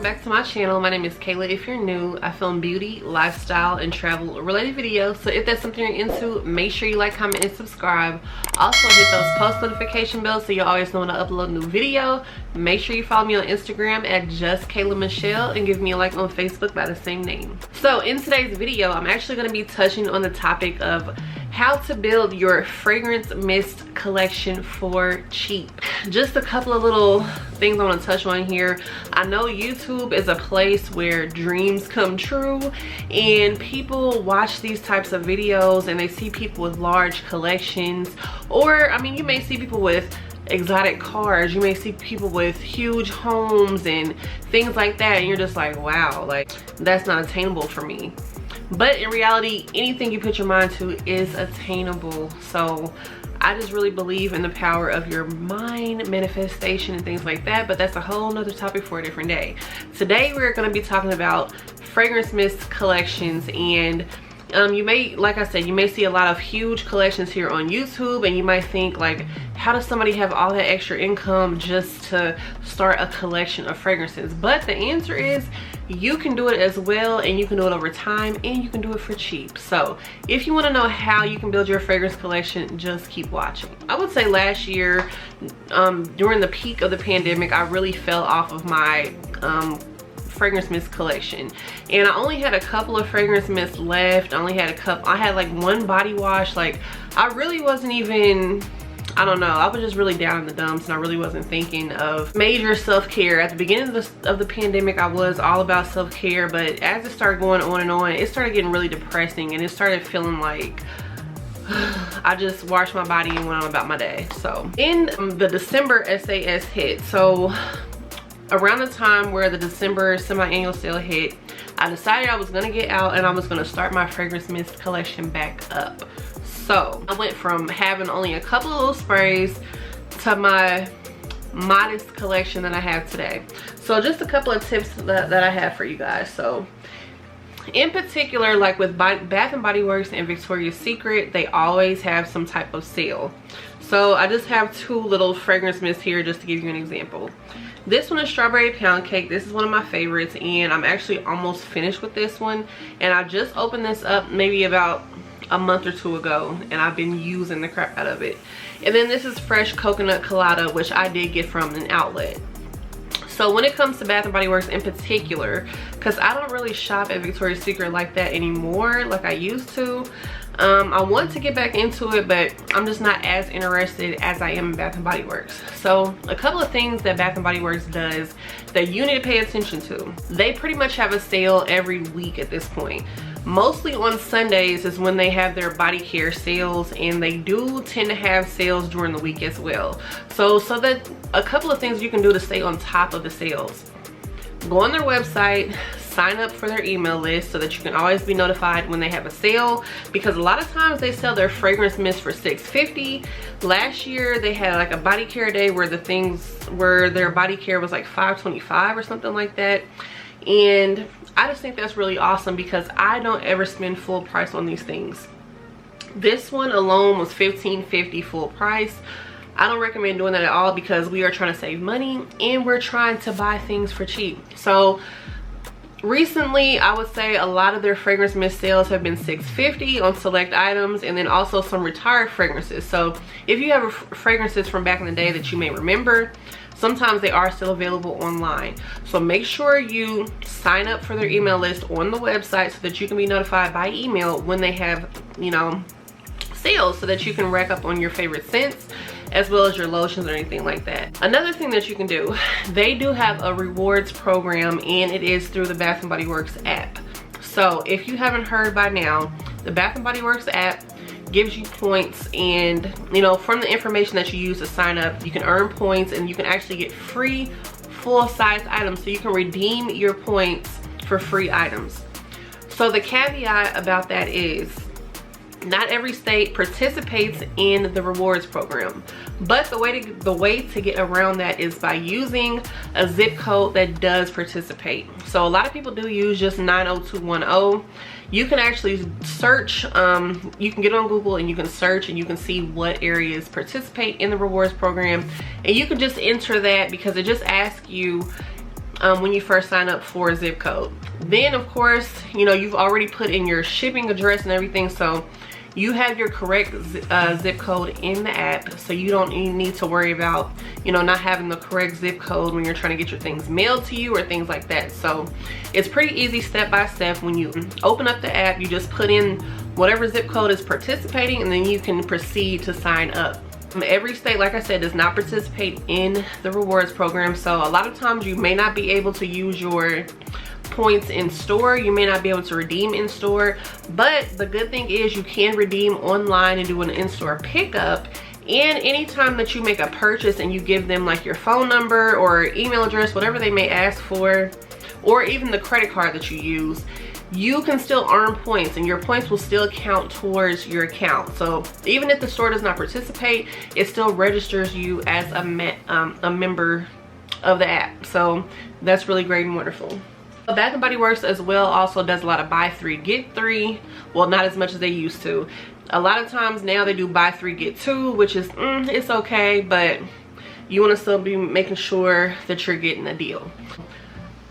welcome back to my channel. My name is Kayla. If you're new, I film beauty, lifestyle, and travel related videos. So if that's something you're into, make sure you like, comment, and subscribe. Also hit those post notification bells so you'll always know when I upload a new video. Make sure you follow me on Instagram at @JustKaylaMichelle and give me a like on Facebook by the same name. So in today's video, I'm actually going to be touching on the topic of how to build your fragrance mist collection for cheap. Just a couple of little things I want to touch on here. I know YouTube is a place where dreams come true and people watch these types of videos and they see people with large collections, or I mean, you may see people with exotic cars, you may see people with huge homes and things like that, and you're just like, wow, like that's not attainable for me. But in reality, anything you put your mind to is attainable. So I just really believe in the power of your mind, manifestation, and things like that. But that's a whole nother topic for a different day. Today, we're going to be talking about fragrance mist collections. And you may, like I said, you may see a lot of huge collections here on YouTube. And you might think, like, how does somebody have all that extra income just to start a collection of fragrances? But the answer is, you can do it as well, and you can do it over time, and you can do it for cheap. So if you want to know how you can build your fragrance collection, just keep watching. I would say last year, during the peak of the pandemic, I really fell off of my fragrance mist collection, and I only had a couple of fragrance mists left. I had like one body wash. Like, I really wasn't even, I don't know, I was just really down in the dumps, and I really wasn't thinking of major self-care. At the beginning of the pandemic, I was all about self-care, but as it started going on and on, it started getting really depressing, and it started feeling like I just washed my body and went on about my day. So in the December SAS hit, so around the time where the December semi-annual sale hit, I decided I was gonna get out and I was gonna start my fragrance mist collection back up. So I went from having only a couple of little sprays to my modest collection that I have today. So just a couple of tips that I have for you guys. So in particular, like with Bath & Body Works and Victoria's Secret, they always have some type of sale. So I just have two little fragrance mists here just to give you an example. This one is Strawberry Pound Cake. This is one of my favorites, and I'm actually almost finished with this one. And I just opened this up maybe about a month or two ago, and I've been using the crap out of it. And then this is Fresh Coconut Colada, which I did get from an outlet. So when it comes to Bath & Body Works in particular, because I don't really shop at Victoria's Secret like that anymore like I used to. I want to get back into it, but I'm just not as interested as I am in Bath & Body Works. So a couple of things that Bath & Body Works does that you need to pay attention to. They pretty much have a sale every week at this point. Mostly on Sundays is when they have their body care sales, and they do tend to have sales during the week as well. So that a couple of things you can do to stay on top of the sales. Go on their website, sign up for their email list so that you can always be notified when they have a sale, because a lot of times they sell their fragrance mist for $6.50. Last year they had like a body care day where their body care was like $5.25 or something like that. And I just think that's really awesome because I don't ever spend full price on these things. This one alone was $15.50 full price. I don't recommend doing that at all because we are trying to save money and we're trying to buy things for cheap. So recently, I would say a lot of their fragrance mist sales have been $6.50 on select items, and then also some retired fragrances. So if you have fragrances from back in the day that you may remember, sometimes they are still available online. So make sure you sign up for their email list on the website so that you can be notified by email when they have, you know, sales, so that you can rack up on your favorite scents as well as your lotions or anything like that. Another thing that you can do, they do have a rewards program, and it is through the Bath & Body Works app. So if you haven't heard by now, the Bath & Body Works app gives you points, and you know, from the information that you use to sign up, you can earn points and you can actually get free full-size items. So you can redeem your points for free items. So the caveat about that is, not every state participates in the rewards program, but the way to get around that is by using a zip code that does participate. So a lot of people do use just 90210. You can actually search, you can get on Google and you can search and you can see what areas participate in the rewards program, and you can just enter that because it just asks you when you first sign up for a zip code. Then of course, you know, you've already put in your shipping address and everything, so you have your correct zip code in the app, so you don't even need to worry about, you know, not having the correct zip code when you're trying to get your things mailed to you or things like that. So it's pretty easy step by step. When you open up the app, you just put in whatever zip code is participating, and then you can proceed to sign up. Every state, like I said, does not participate in the rewards program, so a lot of times you may not be able to use your points in store. You may not be able to redeem in store, but the good thing is you can redeem online and do an in-store pickup. And anytime that you make a purchase and you give them like your phone number or email address, whatever they may ask for, or even the credit card that you use, you can still earn points, and your points will still count towards your account. So even if the store does not participate, it still registers you as a member of the app. So that's really great and wonderful. Bath & Body Works as well also does a lot of buy 3 get 3. Well, not as much as they used to. A lot of times now they do buy 3 get 2, which is it's okay, but you want to still be making sure that you're getting a deal.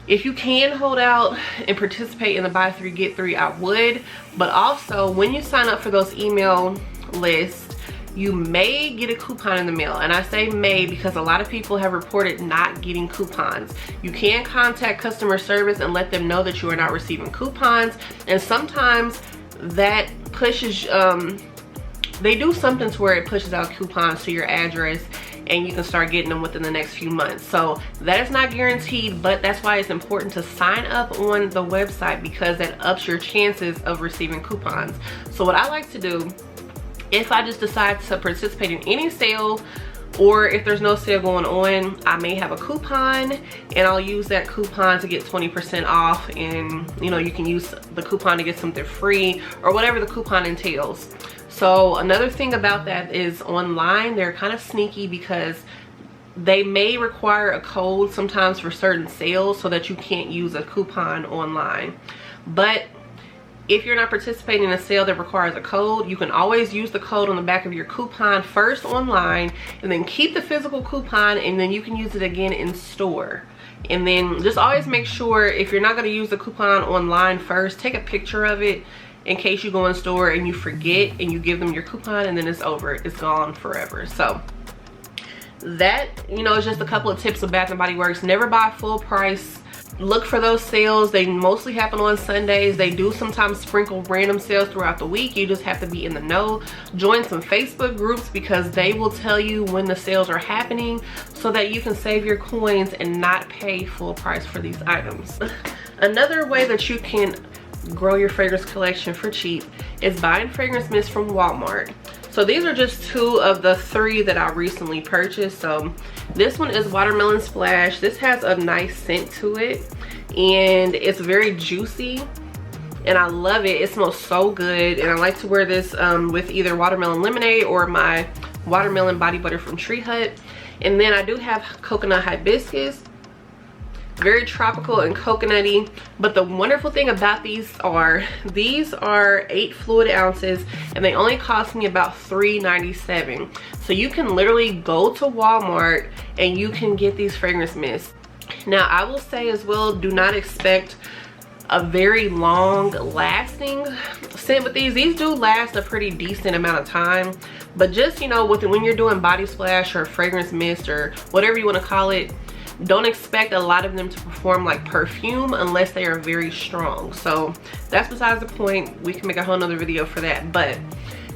If you can hold out and participate in the buy 3 get 3, I would. But also, when you sign up for those email lists, you may get a coupon in the mail. And I say may because a lot of people have reported not getting coupons. You can contact customer service and let them know that you are not receiving coupons. And sometimes that pushes, they do something to where it pushes out coupons to your address, and you can start getting them within the next few months. So that is not guaranteed, but that's why it's important to sign up on the website, because that ups your chances of receiving coupons. So what I like to do, if I just decide to participate in any sale, or if there's no sale going on, I may have a coupon, and I'll use that coupon to get 20% off, and you know, you can use the coupon to get something free or whatever the coupon entails. So another thing about that is online, they're kind of sneaky because they may require a code sometimes for certain sales so that you can't use a coupon online. But if you're not participating in a sale that requires a code, you can always use the code on the back of your coupon first online, and then keep the physical coupon, and then you can use it again in store. And then just always make sure, if you're not going to use the coupon online first, take a picture of it in case you go in store and you forget, and you give them your coupon, and then it's over, it's gone forever. So that, you know, is just a couple of tips of Bath & Body Works. Never buy full price. Look for those sales. They mostly happen on Sundays. They do sometimes sprinkle random sales throughout the week. You just have to be in the know. Join some Facebook groups, because they will tell you when the sales are happening, so that you can save your coins and not pay full price for these items. Another way that you can grow your fragrance collection for cheap is buying fragrance mist from Walmart. So these are just 2 of the 3 that I recently purchased. So this one is Watermelon Splash. This has a nice scent to it, and it's very juicy, and I love it. It smells so good, and I like to wear this with either watermelon lemonade or my watermelon body butter from Tree Hut. And then I do have coconut hibiscus. Very tropical and coconutty. But the wonderful thing about these are 8 fluid ounces, and they only cost me about $3.97. So you can literally go to Walmart and you can get these fragrance mists. Now I will say as well, do not expect a very long lasting scent with these. These do last a pretty decent amount of time, but just, you know, when you're doing body splash or fragrance mist or whatever you want to call it, don't expect a lot of them to perform like perfume unless they are very strong. So that's besides the point. We can make a whole nother video for that. But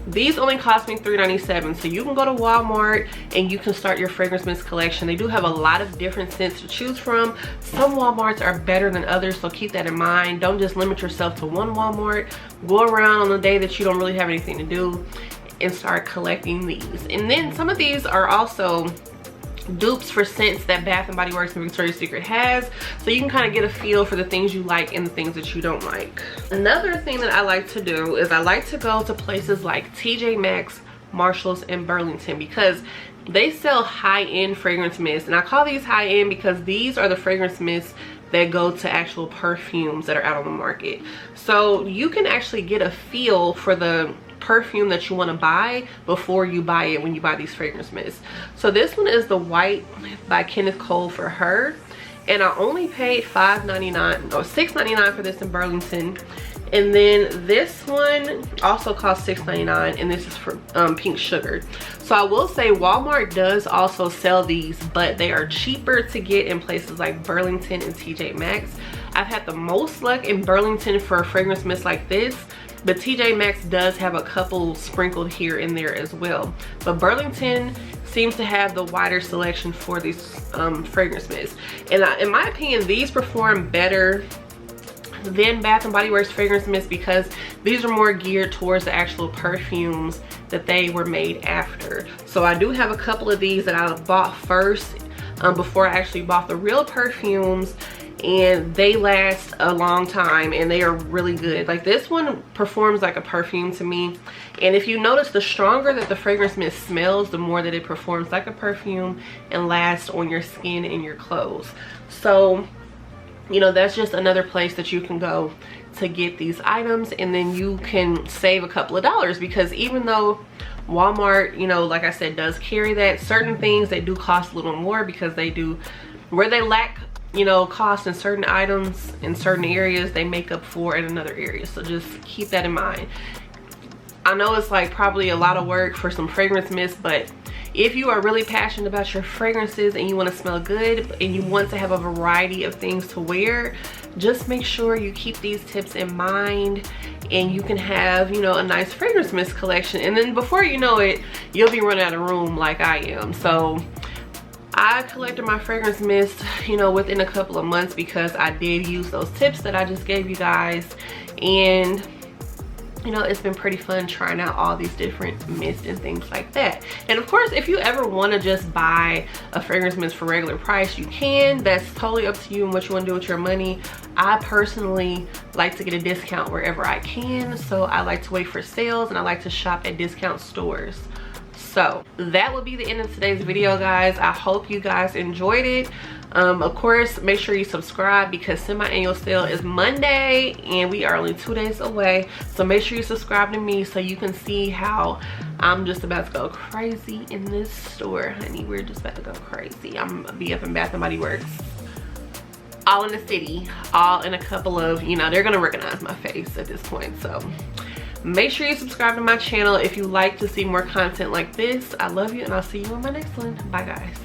these only cost me $3.97. So you can go to Walmart and you can start your fragrance mist collection. They do have a lot of different scents to choose from. Some Walmarts are better than others, so keep that in mind. Don't just limit yourself to one Walmart. Go around on the day that you don't really have anything to do and start collecting these. And then some of these are also dupes for scents that Bath & Body Works and Victoria's Secret has, so you can kind of get a feel for the things you like and the things that you don't like. Another thing that I like to do is I like to go to places like TJ Maxx, Marshalls, and Burlington, because they sell high-end fragrance mists. And I call these high-end because these are the fragrance mists that go to actual perfumes that are out on the market. So you can actually get a feel for the perfume that you want to buy before you buy it when you buy these fragrance mists. So this one is the White by Kenneth Cole for Her, and I only paid $5.99 or $6.99 for this in Burlington. And then this one also cost $6.99, and this is for pink sugar. So I will say Walmart does also sell these, but they are cheaper to get in places like Burlington and TJ Maxx. I've had the most luck in Burlington for a fragrance mist like this, but TJ Maxx does have a couple sprinkled here and there as well. But Burlington seems to have the wider selection for these fragrance mists. And in my opinion, these perform better than Bath & Body Works fragrance mist because these are more geared towards the actual perfumes that they were made after. So I do have a couple of these that I bought first before I actually bought the real perfumes, and they last a long time and they are really good. Like this one performs like a perfume to me, and if you notice, the stronger that the fragrance mist smells, the more that it performs like a perfume and lasts on your skin and your clothes. So you know, that's just another place that you can go to get these items, and then you can save a couple of dollars, because even though Walmart, you know, like I said, does carry that, certain things they do cost a little more because they do, where they lack, you know, cost in certain items in certain areas, they make up for in another area. So just keep that in mind. I know it's like probably a lot of work for some fragrance mist, but if you are really passionate about your fragrances and you want to smell good and you want to have a variety of things to wear, just make sure you keep these tips in mind, and you can have, you know, a nice fragrance mist collection. And then before you know it, you'll be running out of room like I am. So I collected my fragrance mist, you know, within a couple of months because I did use those tips that I just gave you guys. And you know, it's been pretty fun trying out all these different mists and things like that. And of course, if you ever want to just buy a fragrance mist for regular price, you can. That's totally up to you and what you want to do with your money. I personally like to get a discount wherever I can, so I like to wait for sales and I like to shop at discount stores. So that will be the end of today's video, guys. I hope you guys enjoyed it. Of course, make sure you subscribe because semi-annual sale is Monday and we are only 2 days away. So make sure you subscribe to me so you can see how I'm just about to go crazy in this store, honey. We're just about to go crazy. I'm gonna be up in Bath & Body Works, all in the city, all in a couple of, you know, they're gonna recognize my face at this point. So make sure you subscribe to my channel if you like to see more content like this. I love you, and I'll see you on my next one. Bye, guys.